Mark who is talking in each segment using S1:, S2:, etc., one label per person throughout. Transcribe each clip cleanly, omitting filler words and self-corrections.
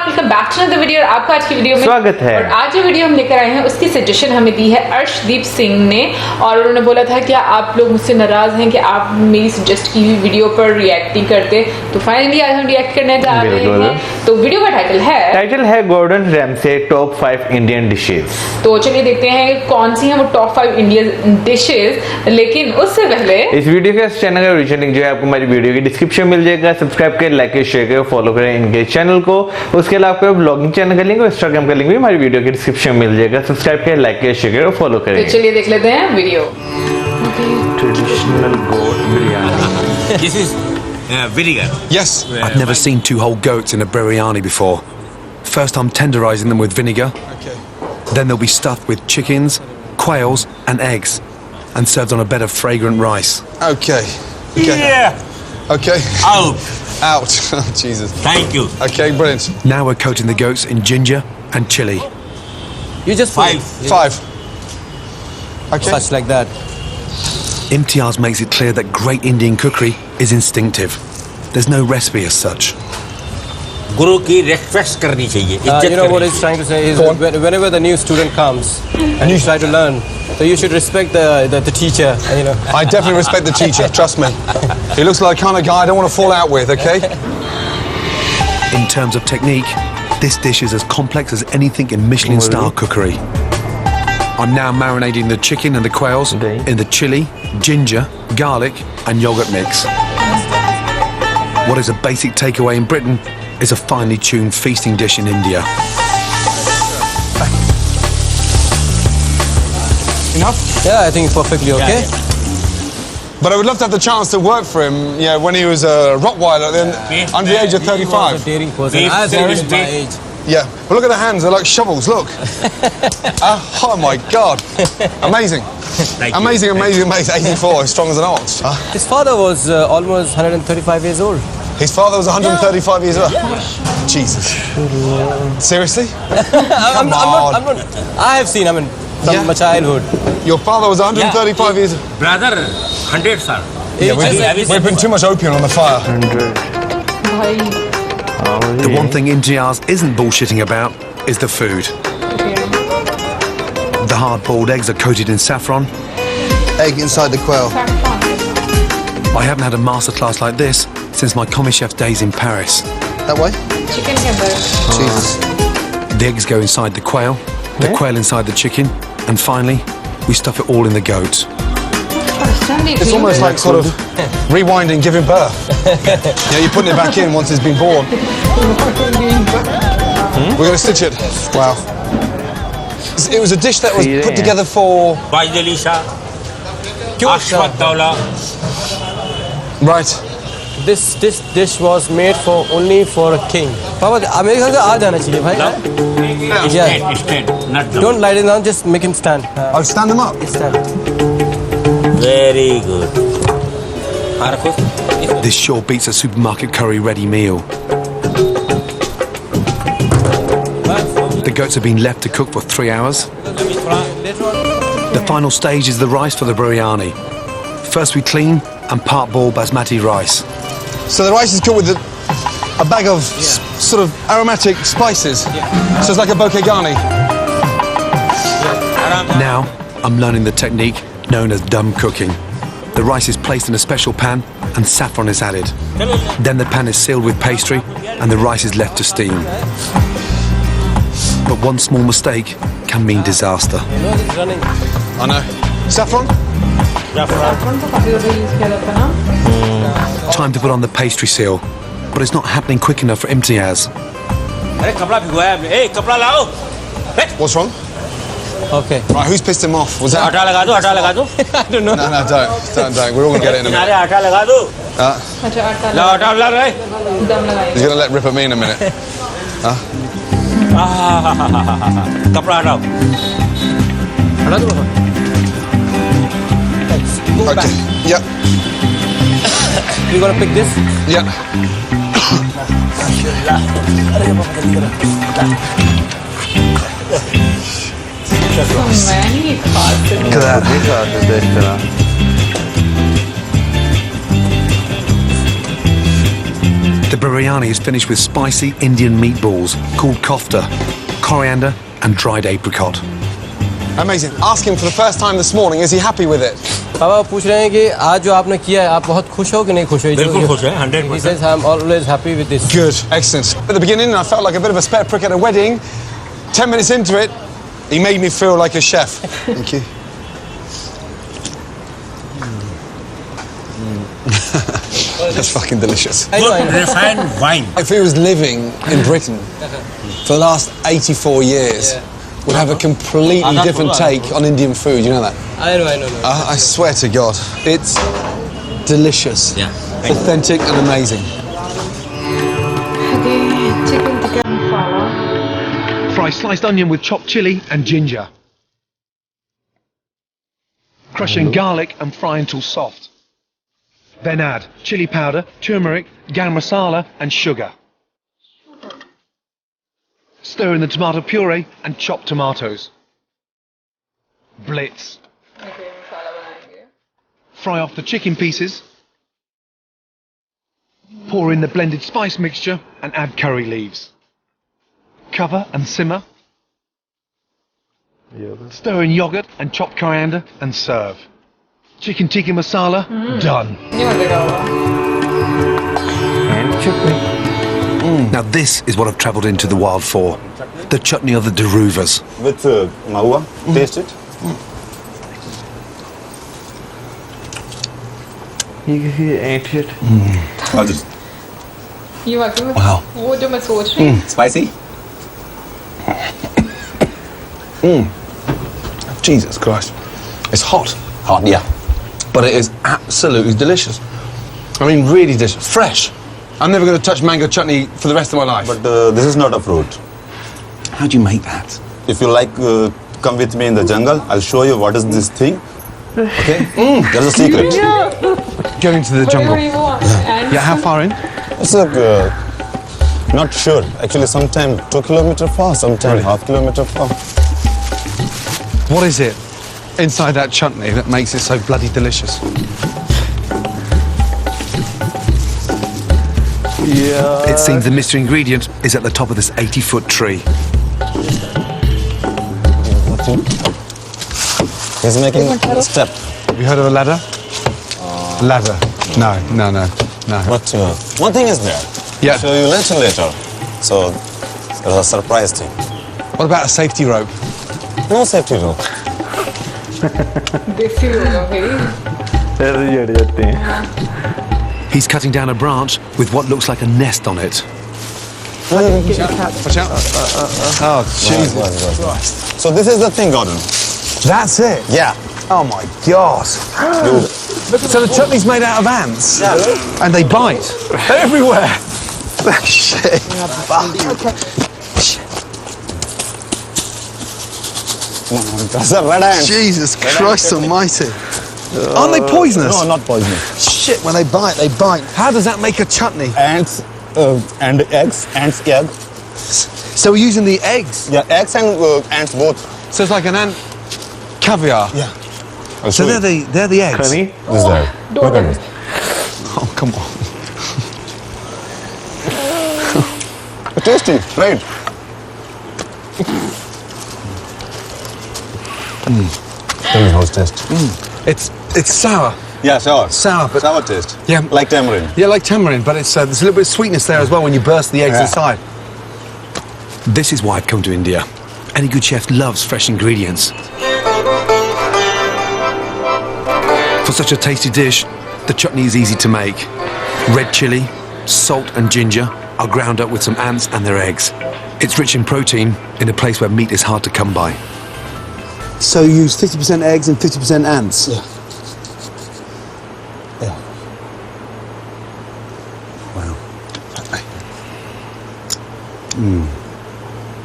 S1: Welcome back to the video. और आपका आज की वीडियो में
S2: स्वागत है।
S1: और आज जो वीडियो हम लेकर आए हैं उसकी सजेशन हमें दी है अर्शदीप सिंह ने, और उन्होंने बोला था कि आप लोग मुझसे नाराज हैं कि आप मेरी सजेस्ट की हुई वीडियो पर रिएक्ट नहीं करते, तो फाइनली आज हम रिएक्ट करने जा रहे हैं। तो वीडियो का टाइटल है Gordon Ramsay top 5 Indian dishes. तो चलिए देखते हैं कौन सी हैं वो टॉप 5 इंडियन डिशेज। लेकिन उससे पहले इस वीडियो के चैनल का ओरिजिनल लिंक जो है आपको हमारी वीडियो की डिस्क्रिप्शन मिल जाएगा। सब्सक्राइब करें, लाइक करें, शेयर करें, फॉलो करें इनके चैनल को। उसके अलावा आपको ब्लॉगिंग चैनल का लिंक और इंस्टाग्राम का लिंक भी हमारी वीडियो के डिस्क्रिप्शन में मिल जाएगा। सब्सक्राइब करें, लाइक करें, शेयर करें और फॉलो करें। तो चलिए देख लेते हैं video.
S2: Traditional goat biryani.
S3: This is vinegar.
S4: Yes.
S5: I've never seen 2 whole goats in a biryani before. First I'm tenderizing them with vinegar.
S4: Okay.
S5: Then they'll be stuffed with chickens, quails and eggs and served on a bed of fragrant rice.
S4: Okay.
S3: Yeah.
S4: Okay.
S3: Out.
S4: Out. Oh, Jesus.
S3: Thank you.
S4: Okay, brilliant.
S5: Now we're coating the goats in ginger and chili.
S6: You just
S3: 5.
S4: 5. Okay.
S6: such like that.
S5: Imtiaz makes it clear that great Indian cookery is instinctive. There's no recipe as such.
S3: गुरु की respect करनी चाहिए।
S6: You know what he's trying to say is whenever the new student comes and you try to learn, so you should respect the teacher. You know.
S4: I definitely respect the teacher, trust me. He looks like the kind of guy I don't want to fall out with, okay?
S5: In terms of technique, this dish is as complex as anything in Michelin-star cookery. I'm now marinating the chicken and the quails in the chili, ginger, garlic and yogurt mix. What is a basic takeaway in Britain is a finely tuned feasting dish in India.
S4: Enough?
S6: Yeah, I think it's perfectly okay.
S4: But I would love to have the chance to work for him, you know, when he was a Rottweiler, then under the age of 35.
S6: He was a daring person.
S3: Beef,
S6: As
S3: beef,
S6: my
S3: beef.
S6: age.
S4: Yeah. But look at the hands, they're like shovels, look. Oh my God. Amazing.
S3: Thank
S4: Amazing,
S3: you.
S4: amazing, amazing. 84, as strong as an ox.
S6: His father was almost 135 years old.
S4: His father was 135 years old. Jesus. Seriously?
S6: I'm not. I have seen. I mean, from my childhood.
S4: Your father was 135 years old?
S3: Brother, 100 sir.
S4: We're putting too much opium on the fire.
S2: 100.
S5: The one thing Imtiaz isn't bullshitting about is the food. The hard-boiled eggs are coated in saffron.
S4: Egg inside the quail.
S5: I haven't had a masterclass like this since my commis chef's days in Paris.
S4: That way?
S1: Chicken के अंदर
S4: Jesus.
S5: The eggs go inside the quail quail inside the chicken, and finally, we stuff it all in the goats.
S4: It's almost like sort of rewinding, giving birth. Yeah, you're putting it back in once it's been born. We're going to stitch it. Wow. It was a dish that was put together for...
S3: Bajdelisha. Ashwat Daula.
S4: Right.
S6: This dish was made for only for a king. Papa, मेरे ख्याल से आ जाना चाहिए भाई. Yeah.
S3: Stand, not down.
S6: Don't lie down. Just make him stand.
S4: I'll stand them up.
S6: Stand.
S3: Very good.
S5: This sure beats a supermarket curry ready meal. The goats have been left to cook for 3 hours. The final stage is the rice for the biryani. First we clean and part boil basmati rice.
S4: So the rice is cooked with a bag of sort of aromatic spices. So it's like a bokeh
S5: Now I'm learning the technique known as dum cooking. The rice is placed in a special pan and saffron is added. Then the pan is sealed with pastry and the rice is left to steam. But one small mistake can mean disaster.
S6: It's running.
S4: I know. Saffron?
S1: saffron तो काफी ज़्यादा use किया जाता है ना.
S5: Time to put on the pastry seal, but it's not happening quick enough for Imtiaz.
S3: अरे कपड़ा भिगोया आपने. ए कपड़ा लाओ.
S4: What's wrong?
S6: Okay.
S4: Right, who's pissed him off? Was that...
S3: आटा लगा दो, आटा लगा दो.
S6: I don't know.
S4: No, don't. We're all going to get it in a
S3: किनारे
S4: minute.
S3: आटा लगा दो.
S1: अच्छा आटा
S3: ला आटा ला रहे.
S1: दम लगाएंगे.
S4: He's going to let rip at me in a minute.
S3: कपड़ा हटाओ.
S6: हटा दो बाबा. Go
S4: Okay.
S6: back.
S4: Yep.
S6: You gonna pick this?
S4: Yep.
S1: मैं नहीं खा सकती.
S5: The biryani is finished with spicy Indian meatballs called kofta, coriander and dried apricot.
S4: Amazing. Ask him for the first time this morning, is he happy with it?
S6: पापा पूछ रहे हैं कि आज जो आपने किया है आप बहुत खुश हो कि नहीं खुश हो?
S3: बिल्कुल खुश है, 100%.
S6: He says I'm always happy with this.
S4: Good. Excellent. At the beginning, I felt like a bit of a spare prick at a wedding. 10 minutes into it, he made me feel like a chef. Thank you. That's fucking delicious.
S6: I know.
S3: Refined wine.
S4: If he was living in Britain for the last 84 years, would have a completely different take on Indian food. You know that?
S6: I know.
S4: I swear to God, it's delicious.
S3: Yeah.
S4: Authentic and amazing.
S1: chicken tikka masala.
S5: Fry sliced onion with chopped chili and ginger. Crush in garlic and fry until soft. Then add chili powder, turmeric, garam masala and sugar. Stir in the tomato puree and chopped tomatoes. Blitz. Fry off the chicken pieces. Pour in the blended spice mixture and add curry leaves. Cover and simmer. Stir in yogurt and chopped coriander and serve. Chicken tikka masala, done.
S2: And chutney.
S5: Now this is what I've travelled into the wild for. The chutney of the Deruvas.
S7: With maua, taste it.
S2: He ate it.
S7: How's it?
S1: ये वाकई में
S4: Wow.
S1: वो जो मैं सोच रही हूँ
S7: Spicy?
S4: Jesus Christ. It's hot,
S7: Hot, yeah.
S4: but it is absolutely delicious. I mean, really delicious. Fresh. I'm never going to touch mango chutney for the rest of my life.
S7: But this is not a fruit.
S4: How do you make that?
S7: If you like, come with me in the jungle. I'll show you what is this thing. Okay? There's a secret.
S4: Go into the jungle.
S1: whatever you want. And
S4: Yeah, how far in?
S7: It's like, not sure. Actually, sometimes 2 kilometers far, sometimes half kilometer far.
S4: What is it inside that chutney that makes it so bloody delicious?
S5: It seems the mystery ingredient is at the top of this 80-foot tree.
S7: He's making a step.
S4: Have you heard of a ladder? Ladder. No.
S7: But one thing is there.
S4: Yeah.
S7: I'll show you later. So, there's a surprise thing.
S4: What about a safety rope?
S7: No safety rope.
S1: देसी लोग हो भाई
S2: पैर जड़ जाते हैं.
S5: He's cutting down a branch with what looks like a nest on it.
S4: Watch out. Oh, Jesus.
S7: Right. So this is the thing, Gordon.
S4: That's it?
S7: Yeah.
S4: Oh, my God. So the chutney's made out of ants?
S7: Yeah.
S4: And they bite? They're everywhere. Shit.
S7: That's a red ant.
S4: Jesus Christ almighty. Aren't they poisonous?
S7: No, not poisonous.
S4: Shit, when they bite, they bite. How does that make a chutney?
S7: Ants and eggs. Ants egg.
S4: So we're using the eggs.
S7: Yeah, eggs and ants both.
S4: So it's like an ant caviar.
S7: Yeah.
S4: So they're the eggs.
S2: Honey.
S7: This is there. Look at this.
S4: Oh, come on.
S7: Tasty, right? Tell me how's taste.
S4: It's sour.
S7: Yeah, sour.
S4: Sour, but
S7: Sour taste.
S4: Yeah.
S7: Like tamarind.
S4: Yeah, like tamarind, but it's there's a little bit of sweetness there as well when you burst the eggs
S7: Yeah.
S4: inside.
S5: This is why I've come to India. Any good chef loves fresh ingredients. For such a tasty dish, the chutney is easy to make. Red chili, salt and ginger are ground up with some ants and their eggs. It's rich in protein in a place where meat is hard to come by.
S4: So you use 50% eggs and 50% ants?
S7: Yeah. Yeah.
S4: Wow.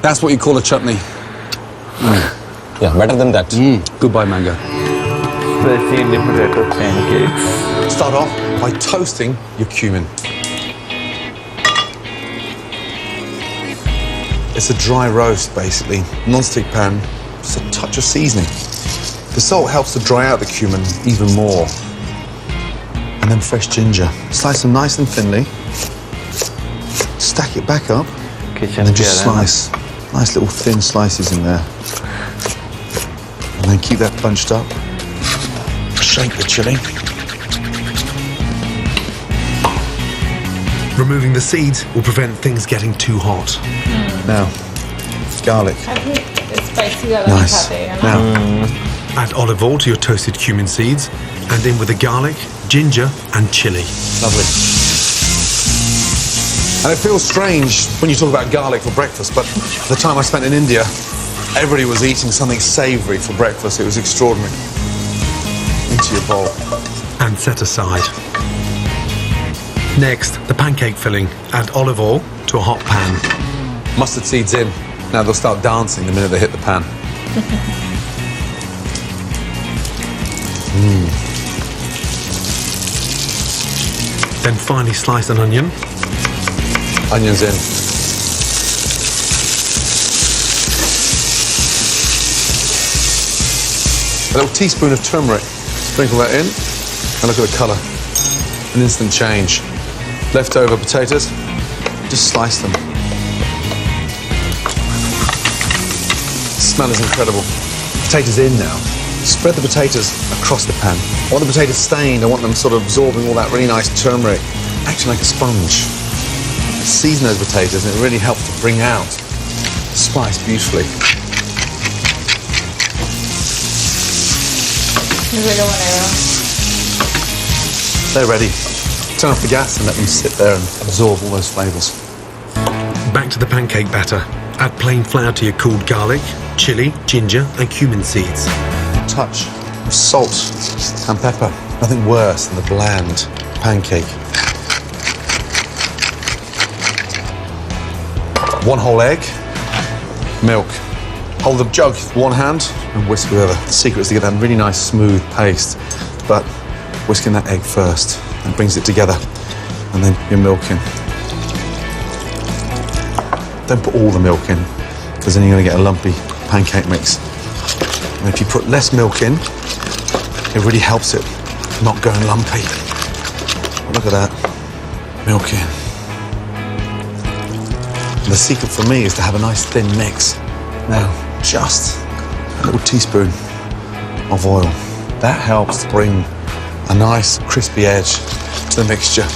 S4: That's what you call a chutney.
S7: Yeah, better than that.
S4: Goodbye, mango.
S2: Spicy Indian potato pancakes.
S4: Start off by toasting your cumin. It's a dry roast, basically. Non-stick pan, just a touch of seasoning. The salt helps to dry out the cumin even more. And then fresh ginger. Slice them nice and thinly.
S8: stack it back up,
S2: Kitchen
S8: and then just
S2: प्यारा है ना?
S8: slice. Nice little thin slices in there. And then keep that bunched up. Shake the chili.
S5: Removing the seeds will prevent things getting too hot.
S8: Now, garlic.
S1: I think it's spicy ज़्यादा नहीं
S8: Nice.
S1: खाते हैं ना?
S8: Now,
S5: Add olive oil to your toasted cumin seeds and in with the garlic, ginger and chili.
S8: lovely. And it feels strange when you talk about garlic for breakfast, but the time I spent in India, everybody was eating something savoury for breakfast. It was extraordinary. Into your bowl.
S5: And set aside. Next, the pancake filling. Add olive oil to a hot pan.
S8: Mustard seeds in. Now they'll start dancing the minute they hit the pan.
S5: Then finely slice an onion.
S8: Onions in. A little teaspoon of turmeric. Sprinkle that in. And look at the colour. An instant change. Leftover potatoes. Just slice them. The smell is incredible. Potatoes in now. Spread the potatoes across the pan. I want the potatoes stained. I want them sort of absorbing all that really nice turmeric, acting like a sponge. Season those potatoes and it really helps to bring out the spice beautifully. They're ready. Turn off the gas and let them sit there and absorb all those flavours.
S5: Back to the pancake batter. Add plain flour to your cooled garlic, chili, ginger and cumin seeds.
S8: Touch of salt and pepper. Nothing worse than the bland pancake. 1 whole egg, milk. Hold the jug with one hand and whisk with the other. The secret is to get that really nice smooth paste, but whisking that egg first and brings it together, and then your milk in. Don't put all the milk in, because then you're going to get a lumpy pancake mix. And if you put less milk in, it really helps it not going lumpy. Look at that, milk in. And the secret for me is to have a nice thin mix. Now, just a little teaspoon of oil. That helps to bring a nice crispy edge to the mixture.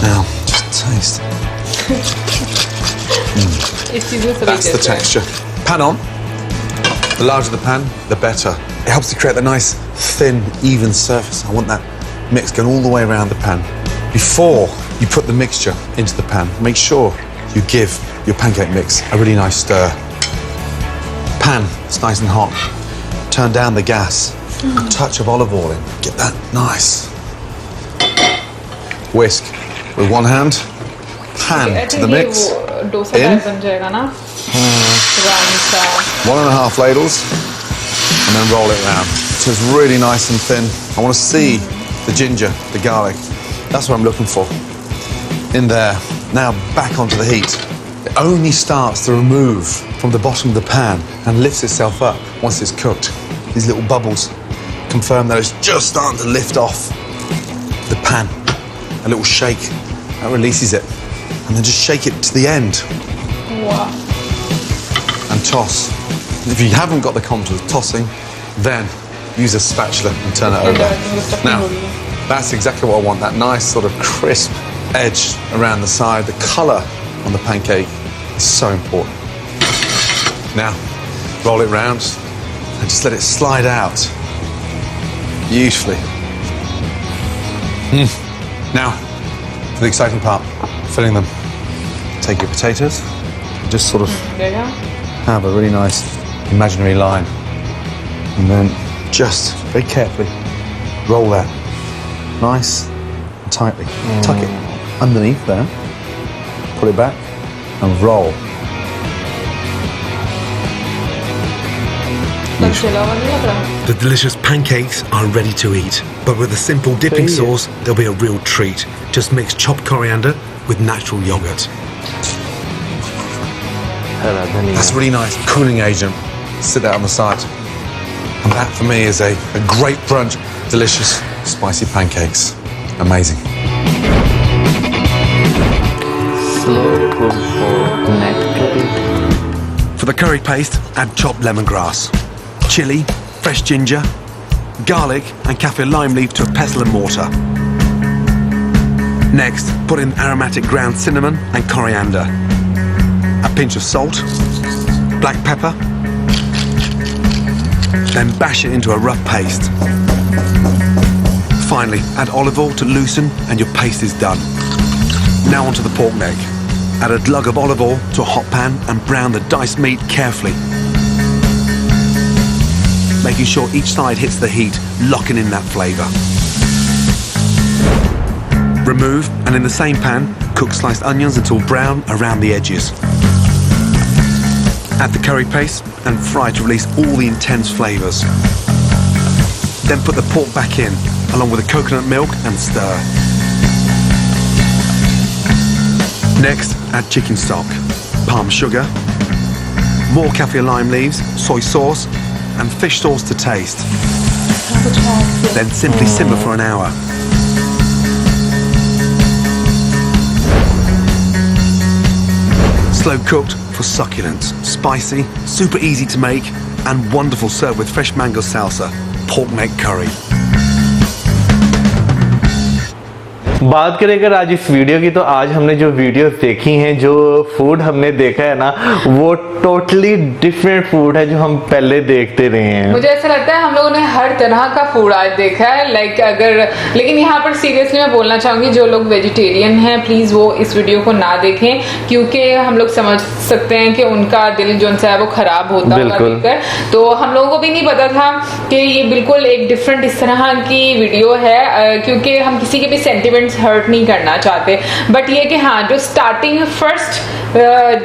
S8: Now, just taste. That's the texture. Pan on. The larger the pan, the better. It helps to create a nice, thin, even surface. I want that mix going all the way around the pan. Before you put the mixture into the pan, make sure you give your pancake mix a really nice stir. Pan is nice and hot. Turn down the gas. A touch of olive oil in. Get that nice. Whisk with one hand. Pan to the mix. In. 1.5 ladles. And then roll it round. So it's really nice and thin. I want to see the ginger, the garlic. That's what I'm looking for. In there. Now back onto the heat. It only starts to remove from the bottom of the pan and lifts itself up once it's cooked. These little bubbles confirm that it's just starting to lift off the pan. A little shake, that releases it. And then just shake it to the end.
S1: Wow.
S8: And toss. If you haven't got the confidence of tossing, then use a spatula and turn it over. Now, that's exactly what I want, that nice sort of crisp edge around the side. The colour on the pancake is so important. Now, roll it round and just let it slide out beautifully. Now, for the exciting part, filling them. Take your potatoes and just sort of have a really nice imaginary line. And then just very carefully roll that nice and tightly. Tuck it underneath there, pull it back and roll.
S5: The delicious pancakes are ready to eat, but with a simple dipping sauce, they'll be a real treat. Just mix chopped coriander with natural yogurt.
S8: That's really nice cooling agent. Sit that on the side. And that for me is a great brunch. Delicious spicy pancakes. Amazing.
S2: Slow cook pork neck curry.
S5: For the curry paste, add chopped lemongrass, chili, fresh ginger, garlic and kaffir lime leaf to a pestle and mortar. Next, put in aromatic ground cinnamon and coriander, a pinch of salt, black pepper, then bash it into a rough paste. Finally, add olive oil to loosen and your paste is done. Now onto the pork neck. Add a glug of olive oil to a hot pan and brown the diced meat carefully, making sure each side hits the heat, locking in that flavour. Remove, and in the same pan, cook sliced onions until brown around the edges. Add the curry paste and fry to release all the intense flavours. Then put the pork back in, along with the coconut milk, and stir. Next, add chicken stock, palm sugar, more kaffir lime leaves, soy sauce, and fish sauce to taste. Then simply simmer for an hour. Slow cooked for succulent, spicy, super easy to make, and wonderful served with fresh mango salsa, pork neck curry.
S2: बात करें अगर आज इस video की, तो आज हमने जो वीडियोस देखी हैं, जो फूड हमने देखा है ना, वो टोटली डिफरेंट फूड है जो हम पहले देखते रहे हैं।
S1: मुझे ऐसा लगता है हम लोगों ने हर तरह का फूड आज देखा है, लेकिन यहाँ पर सीरियसली मैं बोलना चाहूंगी, जो लोग वेजिटेरियन हैं प्लीज वो इस वीडियो को ना देखें, क्योंकि हम लोग समझ सकते हैं कि उनका दिल जो है वो खराब होता होगा देखकर। तो हम लोगों को भी नहीं पता था कि ये बिल्कुल एक डिफरेंट इस तरह की वीडियो है, क्योंकि हम किसी के भी सेंटिमेंट्स हर्ट नहीं करना चाहते। बट ये कि हाँ, जो स्टार्टिंग फर्स्ट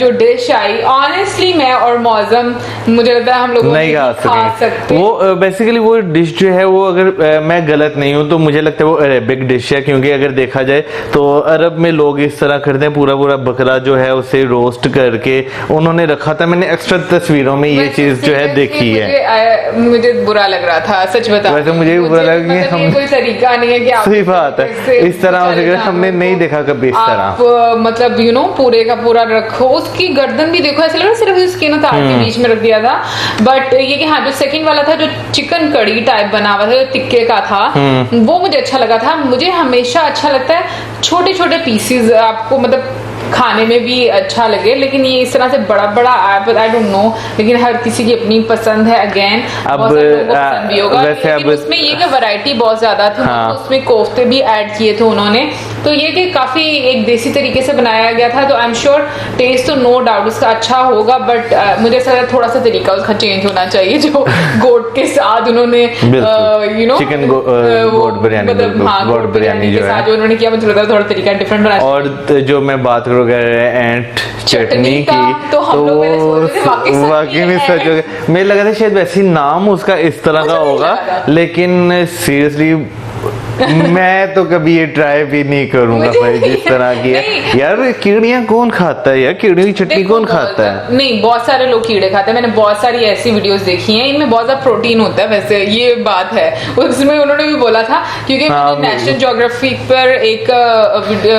S1: जो डिश आई, ऑनेस्टली मैं और मौसम, मुझे लगता है हम लोग
S2: नहीं खा सकते। वो बेसिकली वो डिश जो है वो, अगर मैं गलत नहीं हूँ तो मुझे लगता है वो अरेबिक डिश है, क्योंकि अगर देखा जाए तो अरब में लोग इस तरह करते हैं, पूरा पूरा बकरा जो है उसे रोस्ट करके उन्होंने रखा था। मैंने एक्स्ट्रा तस्वीरों में ये चीज जो है देखी है,
S1: मुझे बुरा लग रहा था, सच बता।
S2: वैसे मुझे भी बुरा लगा कि हम,
S1: कोई तरीका नहीं है कि आप,
S2: सही बात है, इस तरह हमने नहीं देखा कभी इस तरह।
S1: मतलब पूरे का पूरा रखो, उसकी गर्दन भी देखो, ऐसा लग रहा है सिर्फ उसके ना तार के बीच में रख दिया था। बट ये कि हाँ, जो सेकंड वाला था, जो चिकन कड़ी टाइप बना हुआ था, जो टिक्के का था, वो मुझे अच्छा लगा था। मुझे हमेशा अच्छा लगता है छोटे छोटे पीसेस, आपको मतलब खाने में भी अच्छा लगे, लेकिन ये इस तरह से बड़ा बड़ा आई डोंट नो, लेकिन हर किसी की अपनी पसंद है। अगेन अब पसंद भी होगा, लेकिन उसमें ये कि वैरायटी बहुत ज्यादा थी। हाँ। उसमें कोफ्ते भी ऐड किए थे उन्होंने, तो ये कि काफी एक देसी तरीके से बनाया गया था। तो आई एम श्योर टेस्ट तो नो डाउट उसका अच्छा होगा, बट मुझे ऐसा लगा थोड़ा सा तरीका उसका चेंज होना चाहिए, जो गोट के साथ उन्होंने
S2: चिकन गोट बिरयानी,
S1: मतलब हाँ, गोट बिरयानी के साथ जो उन्होंने किया, मुझे लगा थोड़ा तरीका डिफरेंट बनाया।
S2: और जो मैं बात करूँ एंड चटनी की, तो वाकई में सच हो गया, मुझे लगा था शायद वैसे नाम उसका इस तरह का होगा, लेकिन सीरियसली मैं तो कभी ये ट्राई भी नहीं करूंगा भाई, जिस तरह की है। यार कीड़ियां कौन खाता है यार, कीड़ियों की चटनी कौन खाता है?
S1: नहीं, बहुत सारे लोग कीड़े खाते हैं, मैंने बहुत सारी ऐसी वीडियोस देखी हैं, इनमें बहुत ज्यादा प्रोटीन होता है, वैसे ये बात है। उसमें उन्होंने भी बोला था, क्योंकि मैंने नेशनल ज्योग्राफी पर एक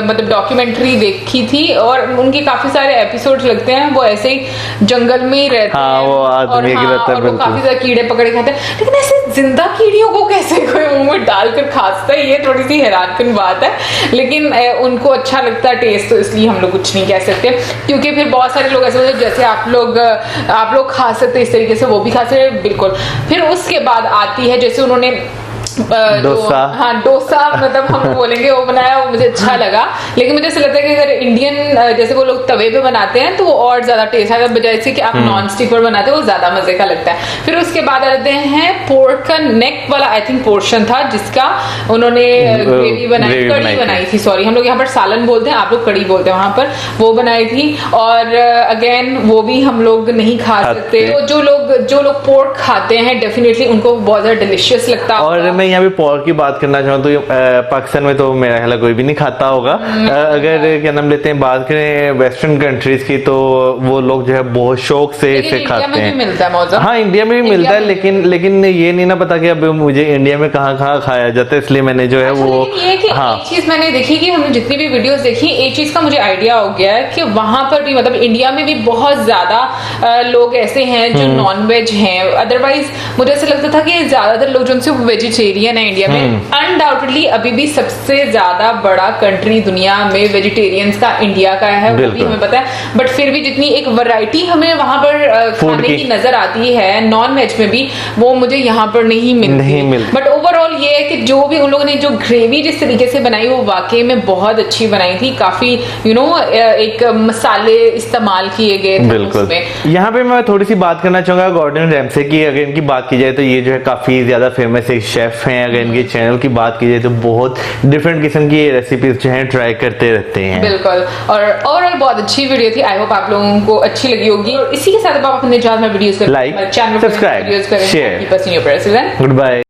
S1: मतलब डॉक्यूमेंट्री देखी थी, और उनके काफी सारे एपिसोड लगते हैं, वो ऐसे ही जंगल में ही रहते हैं,
S2: वो आदमी की रहता है,
S1: काफी सारे कीड़े पकड़े खाते हैं, लेकिन ऐसे जिंदा कीड़ियों को कैसे कोई मुंह में डालकर खाता है, ये थोड़ी सी हैरानकुन बात है। लेकिन उनको अच्छा लगता है टेस्ट, तो इसलिए हम लोग कुछ नहीं कह सकते, क्योंकि फिर बहुत सारे लोग ऐसे होते हैं, जैसे आप लोग खा सकते इस तरीके से, वो भी खा सकते बिल्कुल। फिर उसके बाद आती है, जैसे उन्होंने
S2: डोसा,
S1: हाँ डोसा मतलब हम बोलेंगे वो बनाया, वो मुझे अच्छा लगा। लेकिन मुझे ऐसा लगता है कि अगर इंडियन जैसे वो लोग तवे पे बनाते हैं तो वो और ज्यादा टेस्ट आता है, बजाय से कि आप नॉन स्टिक पर बनाते हैं, वो ज्यादा मजे का लगता है। फिर उसके बाद आते हैं पोर्क का नेक वाला, आई थिंक पोर्शन था, जिसका उन्होंने ग्रेवी बनाई, कड़ी बनाई थी, सॉरी हम लोग यहाँ पर सालन बोलते हैं, आप लोग कड़ी बोलते हैं, वहां पर वो बनाई थी। और अगेन वो भी हम लोग नहीं खा सकते, तो जो लोग पोर्क खाते हैं डेफिनेटली उनको बहुत ज्यादा डिलिशियस लगता है।
S2: और मैं यहाँ पे पोर्क की बात करना चाहूँ तो पाकिस्तान में तो मेरा ख्याल कोई भी नहीं खाता होगा। अगर क्या नाम लेते हैं बात करें वेस्टर्न कंट्रीज की तो वो लोग जो है बहुत शौक से इसे खाते हैं। हाँ इंडिया में भी मिलता है लेकिन ये नहीं ना पता कि अब मुझे इंडिया में कहाँ खाया जाता है, इसलिए मैंने जो है वो
S1: एक चीज मैंने देखी कि हमने जितनी भी वीडियोस देखी एक चीज का मुझे आइडिया हो गया है कि वहां पर भी मतलब इंडिया में भी बहुत ज्यादा लोग ऐसे हैं जो नॉन वेज हैं। अदरवाइज मुझे ऐसा लगता था कि ज्यादातर लोग जो उनसे वेजिटेरियन है इंडिया में। अनडाउटेडली अभी भी सबसे ज्यादा बड़ा कंट्री दुनिया में वेजिटेरियंस का इंडिया का है, वो भी हमें पता है। बट फिर भी जितनी एक वैरायटी हमें वहां पर खाने की नजर आती है नॉन वेज में भी, वो मुझे यहाँ पर नहीं मिलती। बट ओवरऑल ये है कि जो भी उन लोगों ने जो ग्रेवी जिस तरीके से बनाई वो वाकई में बहुत अच्छी बनाई थी। काफी एक मसाले इस्तेमाल किए गए थे उसमें।
S2: यहाँ पे मैं थोड़ी सी बात करना चाहूंगा गॉर्डन रैमसे की। अगर इनकी बात की जाए तो ये जो है काफी ज्यादा फेमस एक शेफ हैं। अगर इनके चैनल की बात की जाए तो बहुत डिफरेंट किस्म की रेसिपीज जो है ट्राई करते रहते हैं।
S1: बिल्कुल, और ओवरऑल बहुत अच्छी वीडियो थी। आई होप आप लोगों को अच्छी लगी होगी। और इसी के साथ आप अपने videos
S2: like, subscribe, share,
S1: good bye.